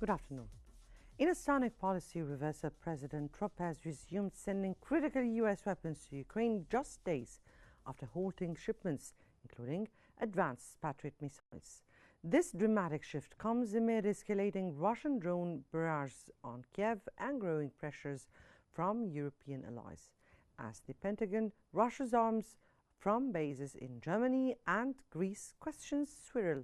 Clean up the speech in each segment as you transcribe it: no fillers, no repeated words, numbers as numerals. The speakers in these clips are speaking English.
Good afternoon. In a sonic policy reversal, President Trump has resumed sending critical U.S. weapons to Ukraine just days after halting shipments, including advanced Patriot missiles. This dramatic shift comes amid escalating Russian drone barrages on Kiev and growing pressures from European allies, as the Pentagon rushes arms from bases in Germany and Greece questions swirl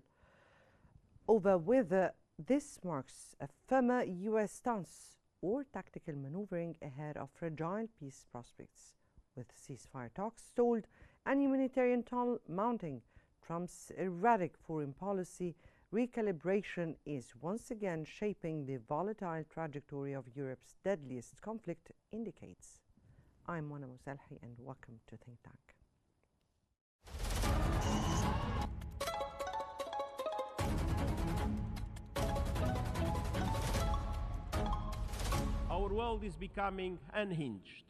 over whether this marks a firmer U.S. stance or tactical maneuvering ahead of fragile peace prospects. With ceasefire talks stalled and humanitarian toll mounting, Trump's erratic foreign policy recalibration is once again shaping the volatile trajectory of Europe's deadliest conflict indicates. I'm Mona Mosalhi and welcome to Think Tank. Our world is becoming unhinged.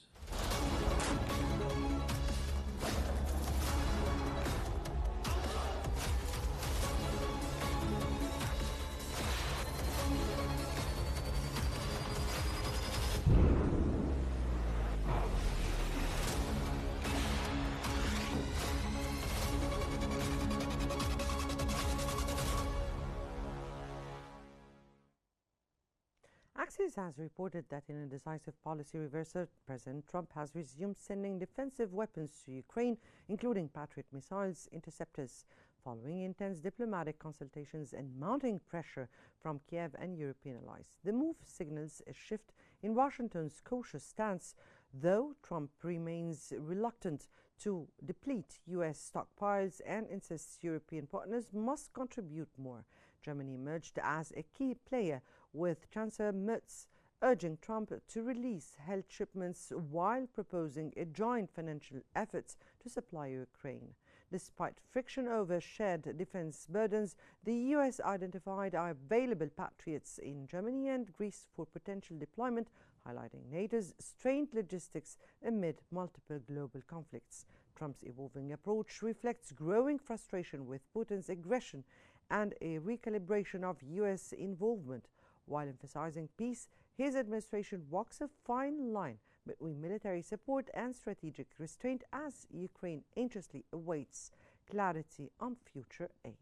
Axios has reported that in a decisive policy reversal, President Trump has resumed sending defensive weapons to Ukraine, including Patriot missiles interceptors, following intense diplomatic consultations and mounting pressure from Kiev and European allies. The move signals a shift in Washington's cautious stance, though Trump remains reluctant to deplete U.S. stockpiles and insists European partners must contribute more. Germany emerged as a key player, with Chancellor Merz urging Trump to release held shipments while proposing a joint financial effort to supply Ukraine. Despite friction over shared defense burdens, the U.S. identified available Patriots in Germany and Greece for potential deployment, highlighting NATO's strained logistics amid multiple global conflicts. Trump's evolving approach reflects growing frustration with Putin's aggression and a recalibration of U.S. involvement. While emphasizing peace, his administration walks a fine line between military support and strategic restraint as Ukraine anxiously awaits clarity on future aid.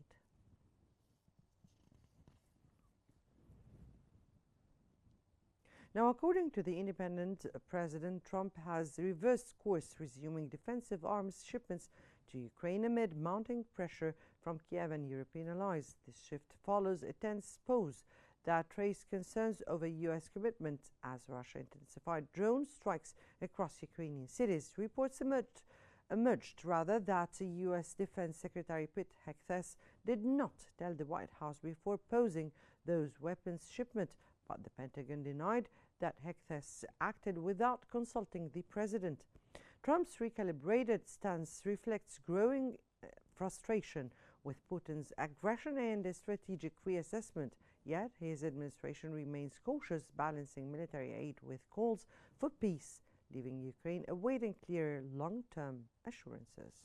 Now, according to The Independent, President Trump has reversed course, resuming defensive arms shipments to Ukraine amid mounting pressure from Kiev and European allies. This shift follows a tense pause that raised concerns over U.S. commitment as Russia intensified drone strikes across Ukrainian cities. Reports emerged that U.S. Defense Secretary Pete Hegseth did not tell the White House before posing those weapons shipment, but the Pentagon denied that Hegseth acted without consulting the president. Trump's recalibrated stance reflects growing frustration with Putin's aggression and a strategic reassessment. Yet his administration remains cautious, balancing military aid with calls for peace, leaving Ukraine awaiting clear long-term assurances.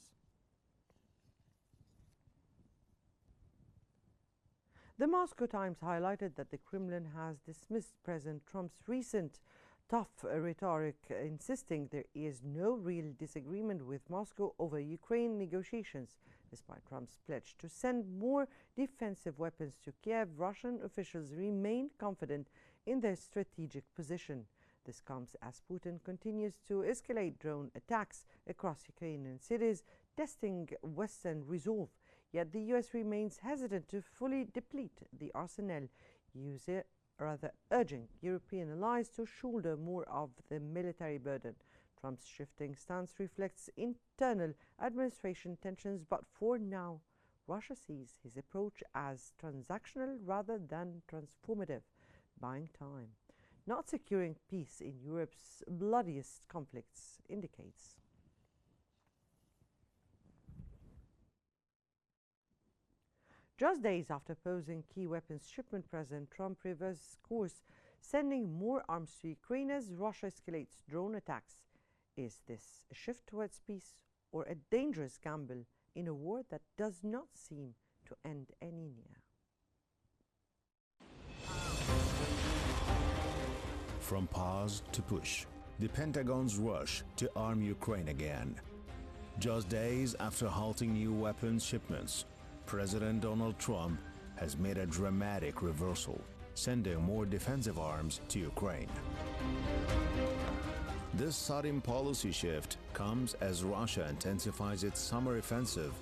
The Moscow Times highlighted that the Kremlin has dismissed President Trump's recent tough rhetoric, insisting there is no real disagreement with Moscow over Ukraine negotiations. Despite Trump's pledge to send more defensive weapons to Kiev, Russian officials remain confident in their strategic position. This comes as Putin continues to escalate drone attacks across Ukrainian cities, testing Western resolve. Yet the U.S. remains hesitant to fully deplete the arsenal, urging European allies to shoulder more of the military burden. Trump's shifting stance reflects internal administration tensions, but for now, Russia sees his approach as transactional rather than transformative, buying time, not securing peace in Europe's bloodiest conflicts, indicates. Just days after posing key weapons shipment, President Trump reversed course, sending more arms to Ukraine as Russia escalates drone attacks. Is this a shift towards peace or a dangerous gamble in a war that does not seem to end any near? From pause to push, the Pentagon's rush to arm Ukraine again. Just days after halting new weapons shipments, President Donald Trump has made a dramatic reversal, sending more defensive arms to Ukraine. This sudden policy shift comes as Russia intensifies its summer offensive,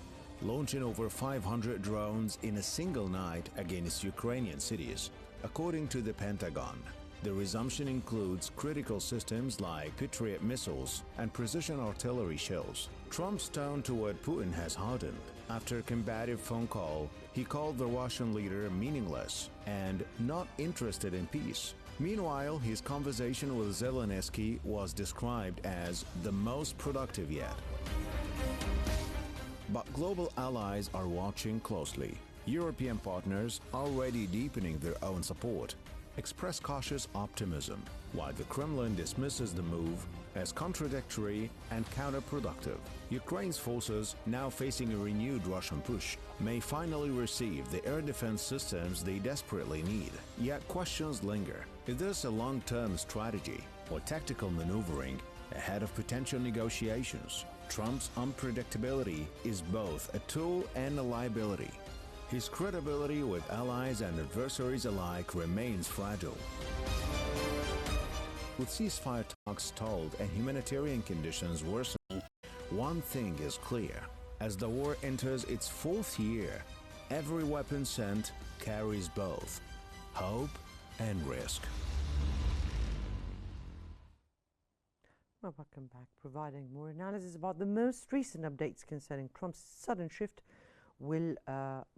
launching over 500 drones in a single night against Ukrainian cities. According to the Pentagon, the resumption includes critical systems like Patriot missiles and precision artillery shells. Trump's tone toward Putin has hardened. After a combative phone call, he called the Russian leader meaningless and not interested in peace. Meanwhile, his conversation with Zelensky was described as the most productive yet. But global allies are watching closely. European partners, already deepening their own support, express cautious optimism, while the Kremlin dismisses the move as contradictory and counterproductive. Ukraine's forces, now facing a renewed Russian push, may finally receive the air defense systems they desperately need. Yet questions linger. Is this a long-term strategy or tactical maneuvering ahead of potential negotiations? Trump's unpredictability is both a tool and a liability. His credibility with allies and adversaries alike remains fragile. With ceasefire talks stalled and humanitarian conditions worsening, one thing is clear. As the war enters its fourth year, every weapon sent carries both hope and risk. Well, welcome back, providing more analysis about the most recent updates concerning Trump's sudden shift. Will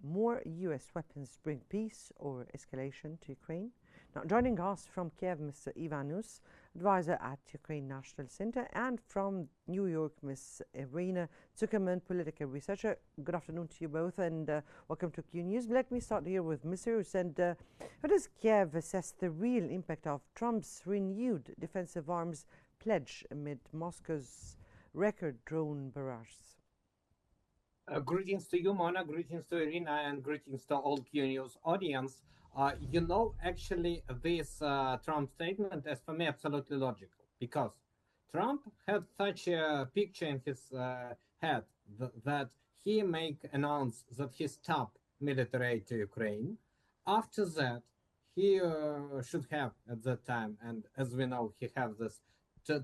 more U.S. weapons bring peace or escalation to Ukraine? Now, joining us from Kiev, Mr. Ivanus, advisor at Ukraine National Center, and from New York, Ms. Irina Zuckerman, political researcher. Good afternoon to you both, and welcome to Qnews. Let me start here with Ms. Irus. And how does Kiev assess the real impact of Trump's renewed defensive arms pledge amid Moscow's record drone barrages? Greetings to you, Mona, greetings to Irina, and greetings to all Qnews audience. Actually, this Trump statement is for me absolutely logical, because Trump had such a picture in his head that he may announce that he stopped military aid to Ukraine. After that, he should have at that time, and as we know, he have this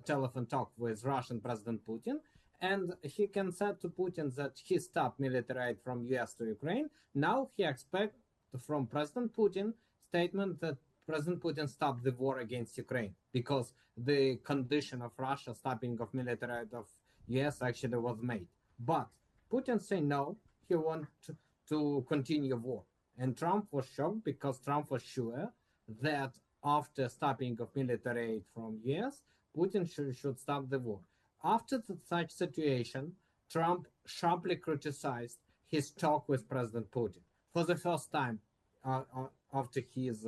telephone talk with Russian President Putin, and he can say to Putin that he stopped military aid from US to Ukraine. Now he expects from President Putin statement that President Putin stopped the war against Ukraine, because the condition of Russia stopping of military aid of US actually was made. But Putin say no, he wants to continue war. And Trump was shocked, because Trump was sure that after stopping of military aid from US, Putin should stop the war. After such situation, Trump sharply criticized his talk with President Putin. For the first time after his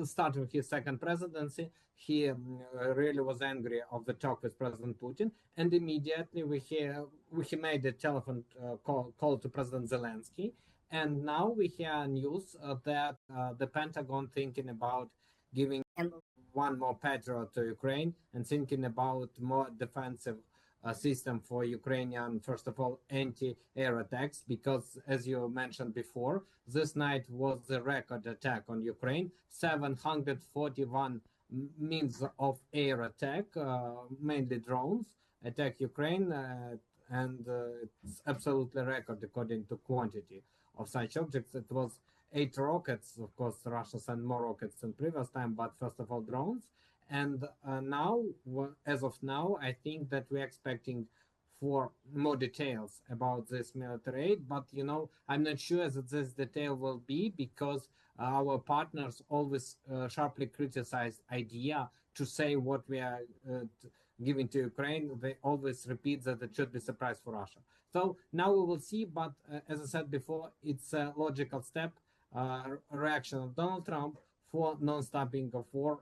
starting his second presidency, he really was angry of the talk with President Putin, and immediately he made a telephone call to President Zelensky. And now we hear news that the Pentagon thinking about giving one more Patriot to Ukraine, and thinking about more defensive system for Ukrainian, first of all, anti-air attacks, because as you mentioned before, this night was the record attack on Ukraine, 741 means of air attack, mainly drones, attack Ukraine, and it's absolutely record according to quantity of such objects. It was 8 rockets, of course, Russia sent more rockets than previous time, but first of all, drones. And now, as of now, I think that we're expecting for more details about this military aid, but, I'm not sure that this detail will be, because our partners always sharply criticize idea to say what we are giving to Ukraine. They always repeat that it should be surprise for Russia. So now we will see, but as I said before, it's a logical step. Reaction of Donald Trump for non-stopping of war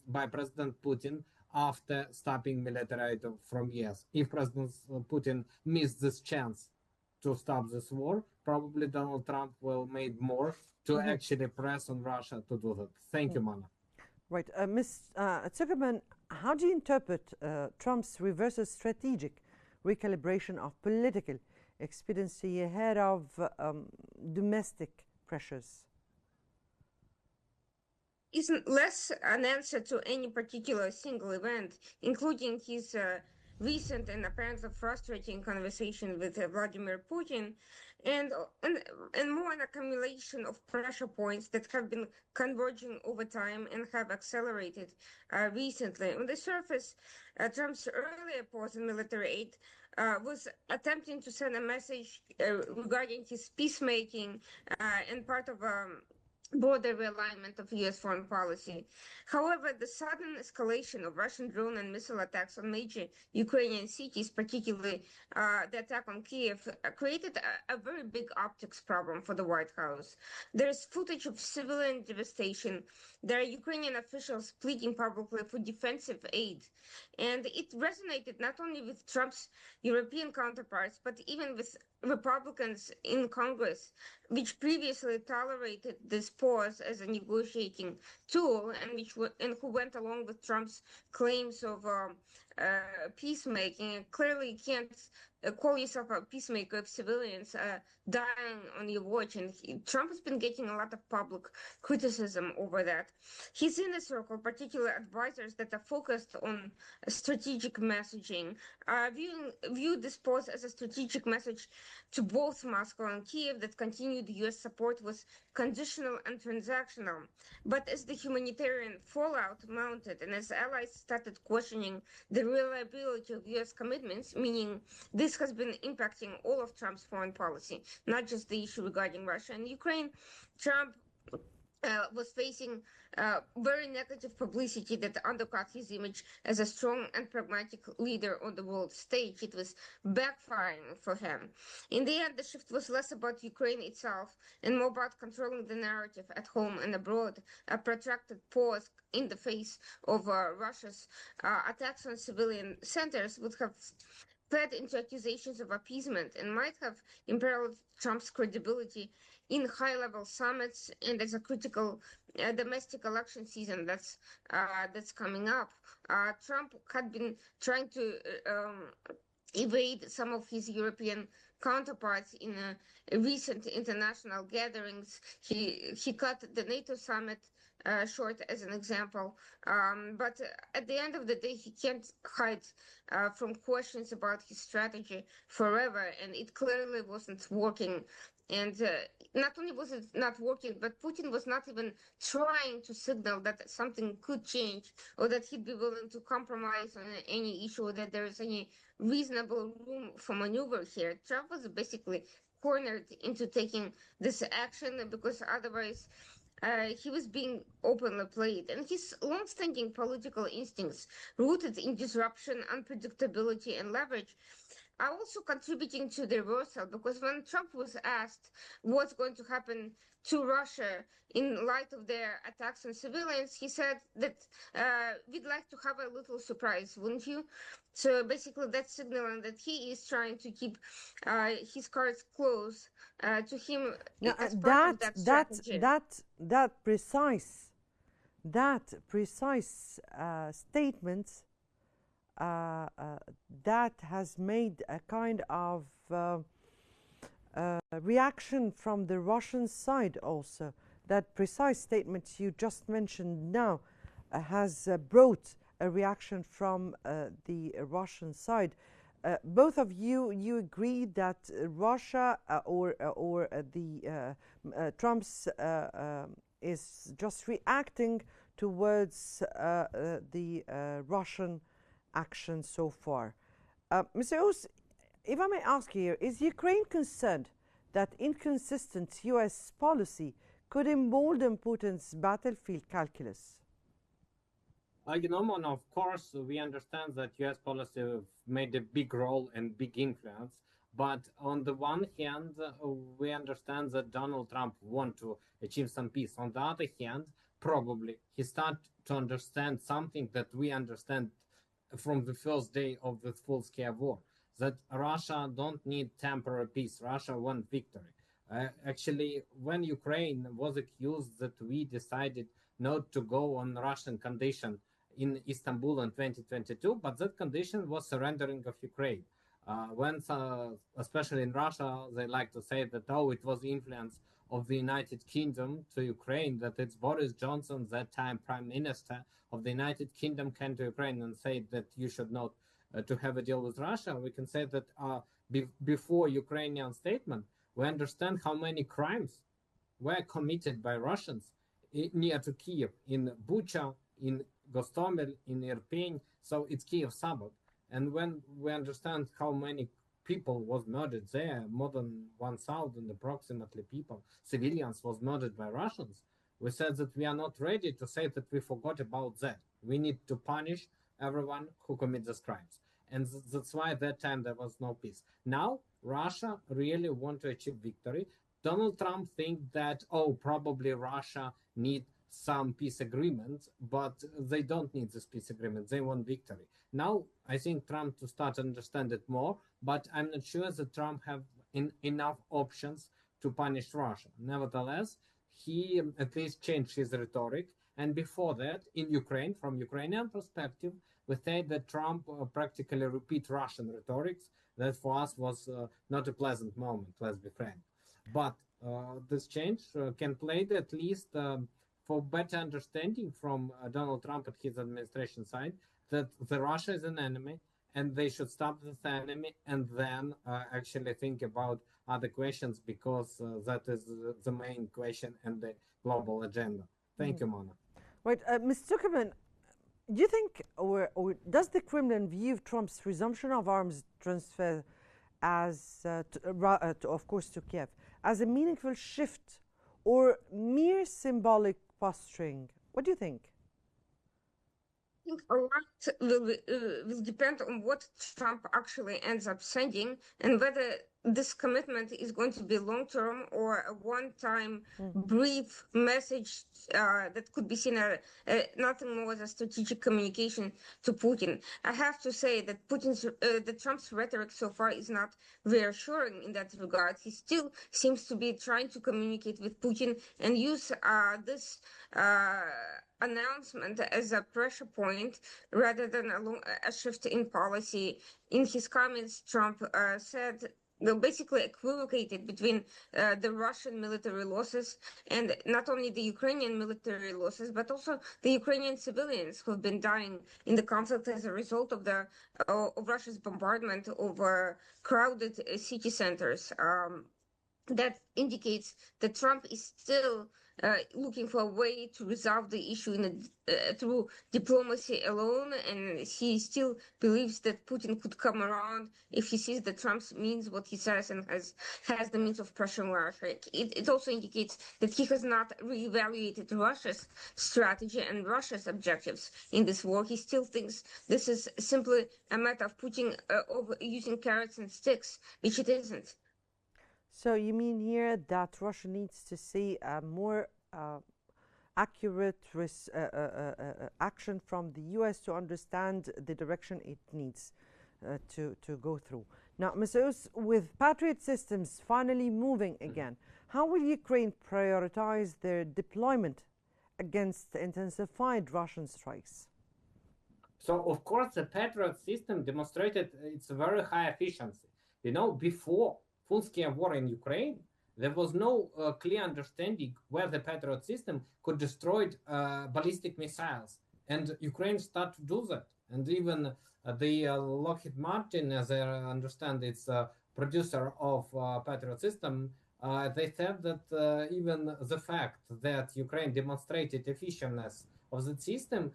by President Putin after stopping military aid from US. If President Putin missed this chance to stop this war, probably Donald Trump will make more to actually press on Russia to do that. Thank you, Mana. Right. Ms. Zuckerman, how do you interpret Trump's reverse strategic recalibration of political expediency ahead of domestic pressures? Isn't less an answer to any particular single event, including his recent and apparently frustrating conversation with Vladimir Putin, and, and and more an accumulation of pressure points that have been converging over time and have accelerated recently. On the surface, Trump's earlier pause in military aid was attempting to send a message regarding his peacemaking and part of broader realignment of U.S. foreign policy. However, the sudden escalation of Russian drone and missile attacks on major Ukrainian cities, particularly the attack on Kiev, created a very big optics problem for the White House. There is footage of civilian devastation. There are Ukrainian officials pleading publicly for defensive aid. And it resonated not only with Trump's European counterparts, but even with Republicans in Congress, which previously tolerated this pause as a negotiating tool, and who went along with Trump's claims of peacemaking. And clearly, can't call yourself a peacemaker if civilians are dying on your watch. And Trump has been getting a lot of public criticism over that. His inner circle, particularly advisors that are focused on strategic messaging, view this pause as a strategic message to both Moscow and Kiev that continued U.S. support was conditional and transactional. But as the humanitarian fallout mounted and as allies started questioning the reliability of U.S. commitments, meaning this has been impacting all of Trump's foreign policy, not just the issue regarding Russia and Ukraine, Trump was facing very negative publicity that undercut his image as a strong and pragmatic leader on the world stage. It was backfiring for him. In the end, the shift was less about Ukraine itself and more about controlling the narrative at home and abroad. A protracted pause in the face of Russia's attacks on civilian centers would have fed into accusations of appeasement and might have imperiled Trump's credibility in high-level summits and as a critical domestic election season that's coming up. Trump had been trying to evade some of his European counterparts in recent international gatherings. He cut the NATO summit short as an example. But at the end of the day, he can't hide from questions about his strategy forever, and it clearly wasn't working. And not only was it not working, but Putin was not even trying to signal that something could change or that he'd be willing to compromise on any issue or that there is any reasonable room for maneuver here. Trump was basically cornered into taking this action because otherwise he was being openly played. And his long-standing political instincts, rooted in disruption, unpredictability, and leverage, are also contributing to the reversal, because when Trump was asked what's going to happen to Russia in light of their attacks on civilians, he said that we'd like to have a little surprise, wouldn't you? So basically that's signaling that he is trying to keep his cards close to him as part of that strategy. That precise statement that has made a kind of reaction from the Russian side also. That precise statement you just mentioned now has brought a reaction from the Russian side. Both of you agree that Russia or the Trump's is just reacting towards the Russian action so far. Mr. Oos, if I may ask here, is Ukraine concerned that inconsistent U.S. policy could embolden Putin's battlefield calculus? Mona, of course, we understand that U.S. policy made a big role and big influence. But on the one hand, we understand that Donald Trump wants to achieve some peace. On the other hand, probably he started to understand something that we understand from the first day of the full-scale war, that Russia don't need temporary peace. Russia wants victory. Actually, when Ukraine was accused that we decided not to go on Russian condition in Istanbul in 2022, but that condition was surrendering of Ukraine. Especially in Russia, they like to say that, oh, it was the influence of the United Kingdom to Ukraine, that it's Boris Johnson, that time Prime Minister of the United Kingdom, came to Ukraine and said that you should not to have a deal with Russia. We can say that before Ukrainian statement, we understand how many crimes were committed by Russians near to Kiev, in Bucha, in Gostomel, in Irpin, so it's Kiev suburb. And when we understand how many people was murdered there, more than 1,000 approximately people, civilians was murdered by Russians, we said that we are not ready to say that we forgot about that. We need to punish everyone who commits these crimes. And that's why at that time there was no peace. Now, Russia really want to achieve victory. Donald Trump think that, oh, probably Russia need some peace agreements, but they don't need this peace agreement. They want victory. Now, I think Trump to start to understand it more, but I'm not sure that Trump have enough options to punish Russia. Nevertheless, he at least changed his rhetoric. And before that, in Ukraine, from Ukrainian perspective, we say that Trump practically repeat Russian rhetorics. That for us was not a pleasant moment, let's be frank. But this change can play at least for better understanding from Donald Trump and his administration side that the Russia is an enemy and they should stop this enemy and then actually think about other questions, because that is the main question and the global agenda. Thank you, Mona. Right. Ms. Zuckerman, do you think, or does the Kremlin view Trump's resumption of arms transfer as, of course, to Kiev, as a meaningful shift or mere symbolic posturing? What do you think? I think a lot will depend on what Trump actually ends up sending and whether this commitment is going to be long-term or a one-time brief message that could be seen as nothing more than strategic communication to Putin. I have to say that Trump's rhetoric so far is not reassuring in that regard. He still seems to be trying to communicate with Putin and use this announcement as a pressure point rather than a shift in policy. In his comments, Trump said, basically equivocated between the Russian military losses and not only the Ukrainian military losses, but also the Ukrainian civilians who have been dying in the conflict as a result of Russia's bombardment over crowded city centers. That indicates that Trump is still looking for a way to resolve the issue through diplomacy alone, and he still believes that Putin could come around if he sees that Trump means what he says and has the means of pressuring Russia. It also indicates that he has not reevaluated Russia's strategy and Russia's objectives in this war. He still thinks this is simply a matter of using carrots and sticks, which it isn't. So you mean here that Russia needs to see a more accurate action from the U.S. to understand the direction it needs to go through. Now, Ms. Oz, with Patriot systems finally moving again, how will Ukraine prioritize their deployment against intensified Russian strikes? So, of course, the Patriot system demonstrated its very high efficiency. You know, before full-scale war in Ukraine, there was no clear understanding where the Patriot system could destroy ballistic missiles. And Ukraine started to do that. And even the Lockheed Martin, as I understand, it's a producer of Patriot system, they said that even the fact that Ukraine demonstrated efficiency of the system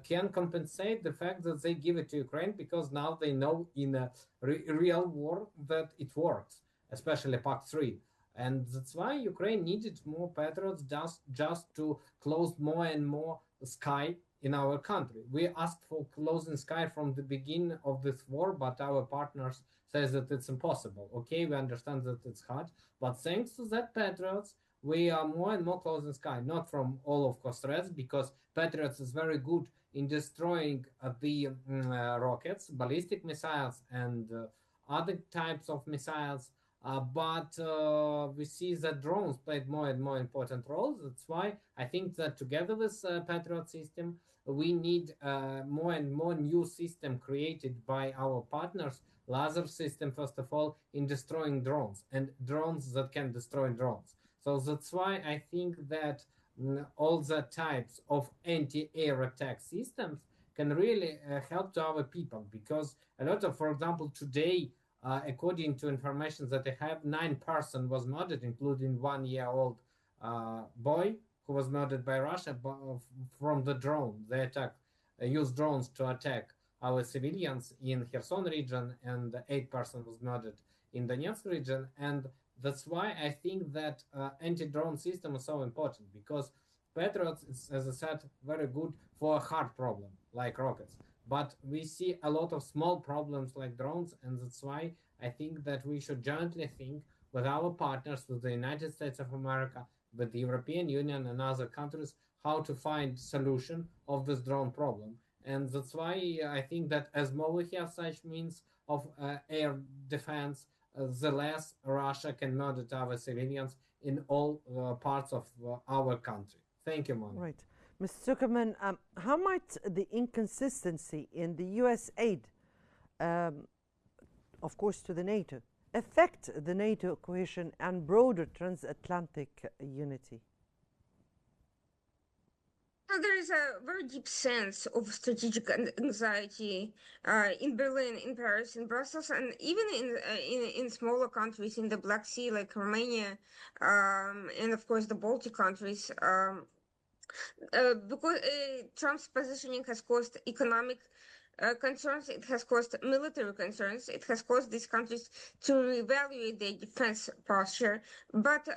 can compensate the fact that they give it to Ukraine, because now they know in a real war that it works, especially PAC-3. And that's why Ukraine needed more Patriots just to close more and more sky in our country. We asked for closing sky from the beginning of this war, but our partners says that it's impossible. Okay, we understand that it's hard, but thanks to that Patriots, we are more and more closing sky, not from all of course threats, because Patriots is very good in destroying the rockets, ballistic missiles, and other types of missiles but we see that drones played more and more important roles. That's why I think that together with Patriot system, we need more and more new system created by our partners, laser system first of all, in destroying drones and drones that can destroy drones. So that's why I think that all the types of anti-air attack systems can really help to our people, because a lot of, for example, today, according to information that I have, 9 person was murdered, including 1-year-old boy who was murdered by Russia from the drone. They used drones to attack our civilians in Kherson region, and 8 person was murdered in Donetsk region. And that's why I think that anti-drone system is so important, because Patriots is, as I said, very good for a hard problem like rockets. But we see a lot of small problems like drones, and that's why I think that we should jointly think with our partners, with the United States of America, with the European Union and other countries, how to find solution of this drone problem. And that's why I think that as more we have such means of air defense, the less Russia can murder our civilians in all parts of our country. Thank you, Mona. Right. Mr. Zuckerman, how might the inconsistency in the U.S. aid, of course, to the NATO, affect the NATO cohesion and broader transatlantic unity? There is a very deep sense of strategic anxiety in Berlin, in Paris, in Brussels, and even in smaller countries in the Black Sea, like Romania, and of course the Baltic countries. Because Trump's positioning has caused economic concerns, it has caused military concerns, it has caused these countries to reevaluate their defense posture. But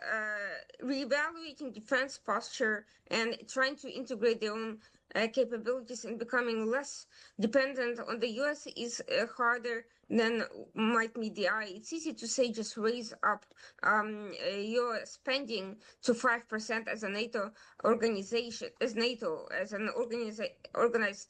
reevaluating defense posture and trying to integrate their own capabilities and becoming less dependent on the US is harder than might meet the eye. It's easy to say just raise up your spending to 5% as a NATO organization, as NATO, as an organized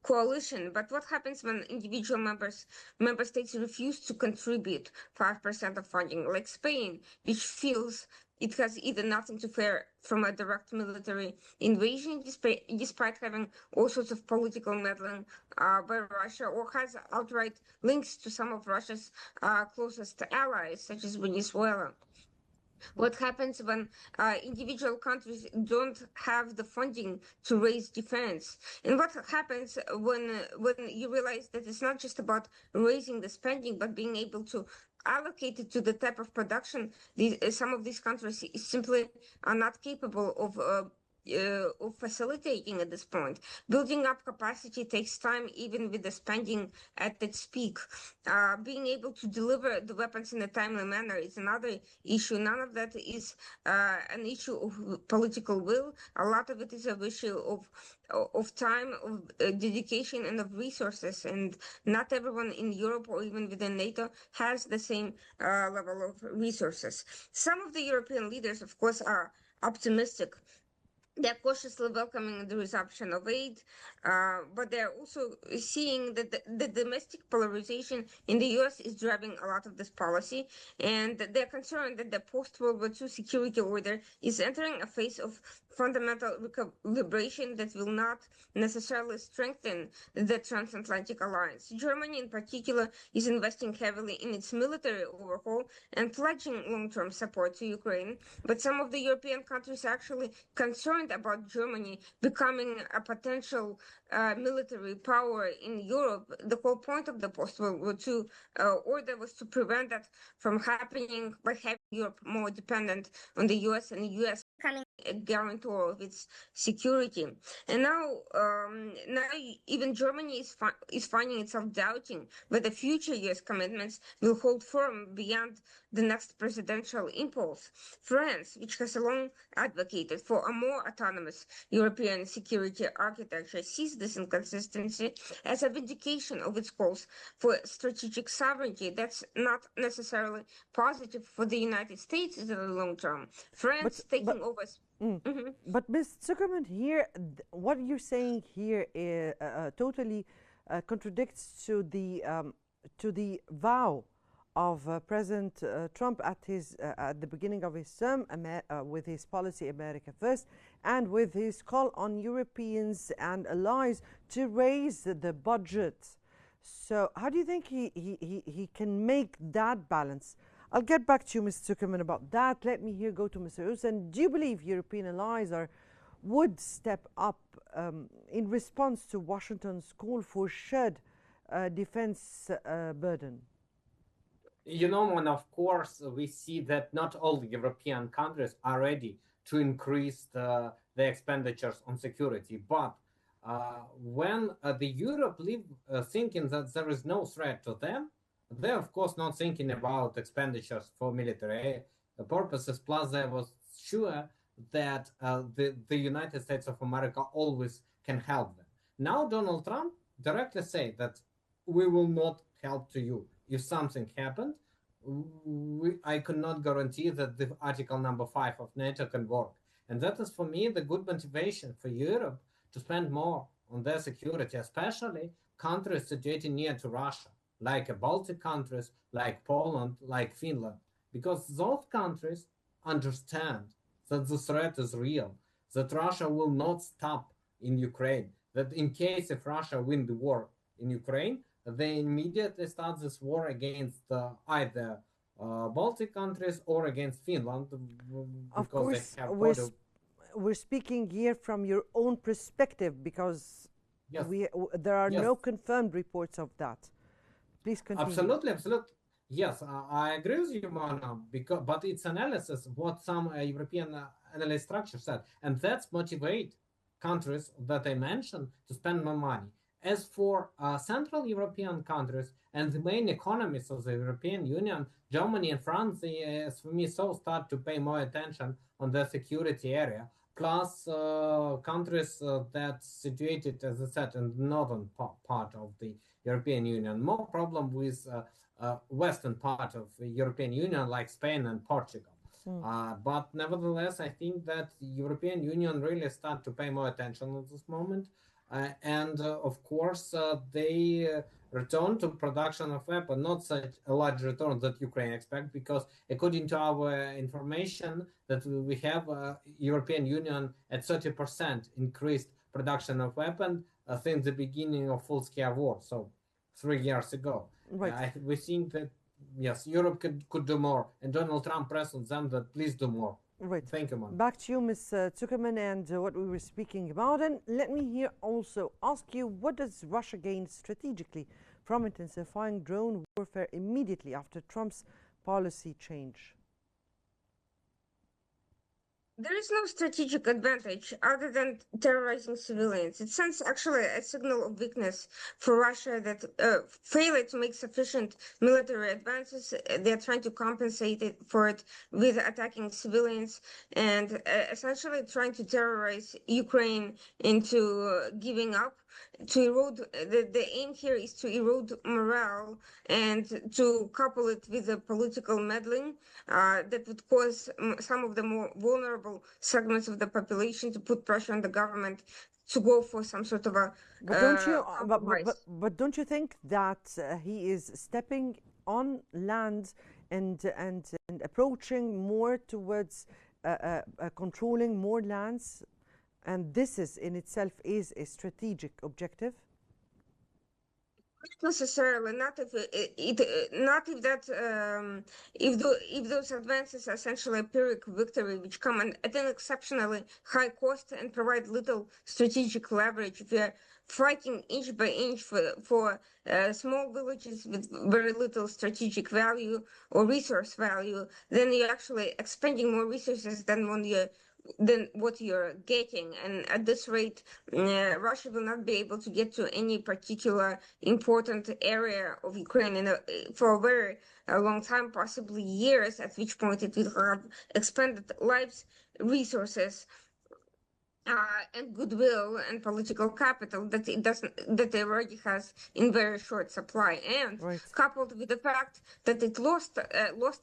coalition. But what happens when individual member states refuse to contribute 5% of funding, like Spain, which feels it has either nothing to fear from a direct military invasion, despite having all sorts of political meddling by Russia, or has outright links to some of Russia's closest allies, such as Venezuela. What happens when individual countries don't have the funding to raise defense? And what happens when you realize that it's not just about raising the spending, but being able to allocate it to the type of production some of these countries simply are not capable of facilitating at this point. Building up capacity takes time, even with the spending at its peak. Being able to deliver the weapons in a timely manner is another issue. None of that is an issue of political will. A lot of it is an issue of time, of dedication, and of resources. And not everyone in Europe or even within NATO has the same level of resources. Some of the European leaders, of course, are optimistic. They're cautiously welcoming the resumption of aid, but they're also seeing that the domestic polarization in the US is driving a lot of this policy, and they're concerned that the post-World War II security order is entering a phase of fundamental recalibration that will not necessarily strengthen the transatlantic alliance. Germany, in particular, is investing heavily in its military overhaul and pledging long-term support to Ukraine, but some of the European countries are actually concerned about Germany becoming a potential military power in Europe. The whole point of the post-World War II order was to prevent that from happening by having Europe more dependent on the US and the US becoming a guarantor of its security. And now even Germany is finding itself doubting whether future US commitments will hold firm beyond the next presidential impulse. France, which has long advocated for a more autonomous European security architecture, sees this inconsistency as a vindication of its calls for strategic sovereignty. That's not necessarily positive for the United States in the long term. France taking over. But Ms. Zuckerman, here, what you're saying here totally contradicts to the to the vow of President Trump at the beginning of his term with his policy America First, and with his call on Europeans and allies to raise the budget. So how do you think he can make that balance? I'll get back to you, Mr. Zuckerman, about that. Let me here go to Mr. Hussein. Do you believe European allies would step up in response to Washington's call for shared defense burden? You know, and of course, we see that not all the European countries are ready to increase the expenditures on security. But when the Europe live thinking that there is no threat to them, they're of course not thinking about expenditures for military purposes. Plus, they was sure that the United States of America always can help them. Now, Donald Trump directly said that we will not help to you. If something happened, I cannot guarantee that the Article number 5 of NATO can work. And that is, for me, the good motivation for Europe to spend more on their security, especially countries situated near to Russia, like Baltic countries, like Poland, like Finland, because those countries understand that the threat is real, that Russia will not stop in Ukraine, that in case if Russia win the war in Ukraine, they immediately start this war against either Baltic countries or against Finland. Of course, we're speaking here from your own perspective, because yes. there are yes. no confirmed reports of that. Please continue. Absolutely. Yes, I agree with you, Mona, but it's analysis what some European analyst structure said, and that's motivate countries that I mentioned to spend more money. As for Central European countries and the main economies of the European Union, Germany and France, as for me, so start to pay more attention on the security area. Plus, countries that situated, as I said, in the northern part of the European Union, more problem with western part of the European Union, like Spain and Portugal. But nevertheless, I think that the European Union really start to pay more attention at this moment. Of course, they return to production of weapons, not such a large return that Ukraine expects, because according to our information that we have, European Union at 30% increased production of weapons since the beginning of full-scale war, so 3 years ago. Right. We think that, yes, Europe could do more, and Donald Trump pressed on them that please do more. Right. Thank you, man. Back to you, Ms. Zuckerman, and what we were speaking about. And let me here also ask you, what does Russia gain strategically from intensifying drone warfare immediately after Trump's policy change? There is no strategic advantage other than terrorizing civilians. It sends actually a signal of weakness for Russia that failure to make sufficient military advances, they're trying to compensate for it with attacking civilians and essentially trying to terrorize Ukraine into giving up. To erode, the aim here is to erode morale and to couple it with the political meddling that would cause some of the more vulnerable segments of the population to put pressure on the government to go for some sort of a but don't you think that he is stepping on land and approaching more towards controlling more lands? And this is in itself is a strategic objective? Not necessarily, not if those advances are essentially a Pyrrhic victory, which come at an exceptionally high cost and provide little strategic leverage. If you're fighting inch by inch for small villages with very little strategic value or resource value, then you're actually expending more resources than what you're getting, and at this rate Russia will not be able to get to any particular important area of Ukraine for a very long time, possibly years, at which point it will have expended lives, resources, and goodwill and political capital that it already has in very short supply, and Right. coupled with the fact that it lost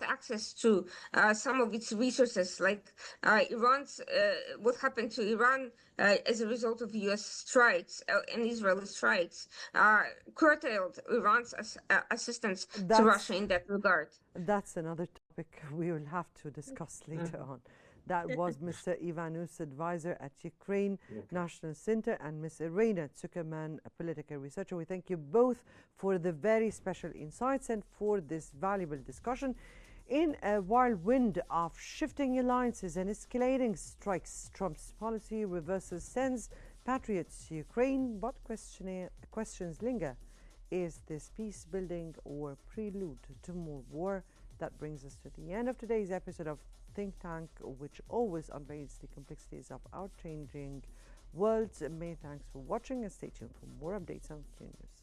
access to some of its resources, like Iran's what happened to Iran as a result of U.S. strikes and Israeli strikes, curtailed Iran's assistance to Russia in that regard. That's another topic we will have to discuss later on. That was Mr. Ivanus, advisor at Ukraine National Center, and Ms. Irina Zuckerman, a political researcher. We thank you both for the very special insights and for this valuable discussion. In a whirlwind of shifting alliances and escalating strikes, Trump's policy reversal sends patriots to Ukraine, but questions linger. Is this peace building or prelude to more war? That brings us to the end of today's episode of Think Tank, which always unveils the complexities of our changing world. Many thanks for watching, and stay tuned for more updates on Qnews.